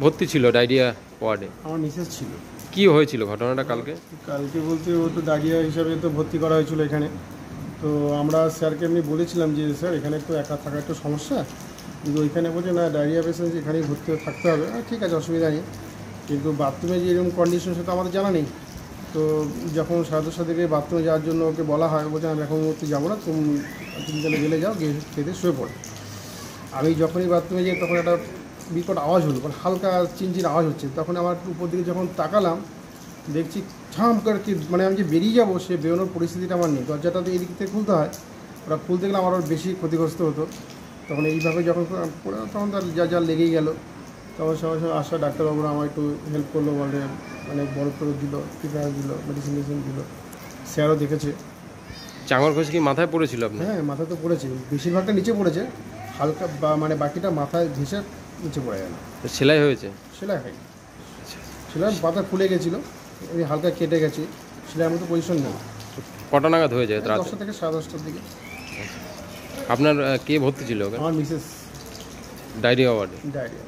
ভর্তি ছিল ডায়রিয়া ওয়ার্ডে? আমার মিসেস ছিল। কি হয়েছিল ঘটনাটা কালকে? কালকে বলতে ও তো ডায়রিয়া হিসাবে তো ভর্তি করা হয়েছিল এখানে। তো আমরা স্যারকে এমনি বলেছিলাম যে স্যার এখানে একটু একা থাকা একটু সমস্যা, কিন্তু ওইখানে বলছে না ডায়রিয়া পেশেন্ট এখানেই ভর্তি থাকতে হবে। ঠিক আছে, অসুবিধা নেই, কিন্তু বাথরুমে যে এরকম কন্ডিশন সেটা আমাদের জানা নেই। তো যখন সাথে সাথে বাথরুমে যাওয়ার জন্য ওকে বলা হয়, বলছে আমি এখন মুহূর্তে যাবো না, তুমি তাহলে গেলে যাও, গিয়ে খেতে শুয়ে পড়ে। আমি যখনই বাথরুমে যাই তখন একটা বিকট আওয়াজ হলো, মানে হালকা চিনচিন আওয়াজ হচ্ছে। তখন আমার উপর দিকে যখন তাকালাম দেখছি ঝাম করে কি, মানে আমি যে বেরিয়ে যাবো সে বেরোনোর পরিস্থিতিটা আমার নেই। দরজাটা তো এই দিক থেকে খুলতে হয়, ওরা খুলতে গেলে আমার আরও বেশি ক্ষতিগ্রস্ত হতো। তখন এইভাবে যখন তখন তার যা লেগেই গেল। তখন সঙ্গে সঙ্গে আসা ডাক্তারবাবুরা আমার একটু হেল্প করলো, বলে মানে বরফ টরফ দিল, টিকা দিল, মেডিসিন দিল। স্যারও দেখেছে। চাঙর ঘষে কি মাথায় পড়েছিল আপনার? হ্যাঁ, মাথায় তো পড়েছে, বেশিরভাগটা নিচে পড়েছে, হালকা মানে বাকিটা মাথায় ঘেঁষে নিচে পড়ে গেল। সেলাই হয়েছে? সেলাই হয়, সেলাই পাতা ফুলে গেছিলো, আমি হালকা কেটে গেছি, সেলাইয়ের মতো পজিশন নেই। কটা নাগাদ হয়ে যায়? 10টা থেকে 10:30টার দিকে। আপনার কে ভর্তি ছিল? আমার মিসেস ডায়রিয়া ওয়ার্ডে? ডায়রিয়া।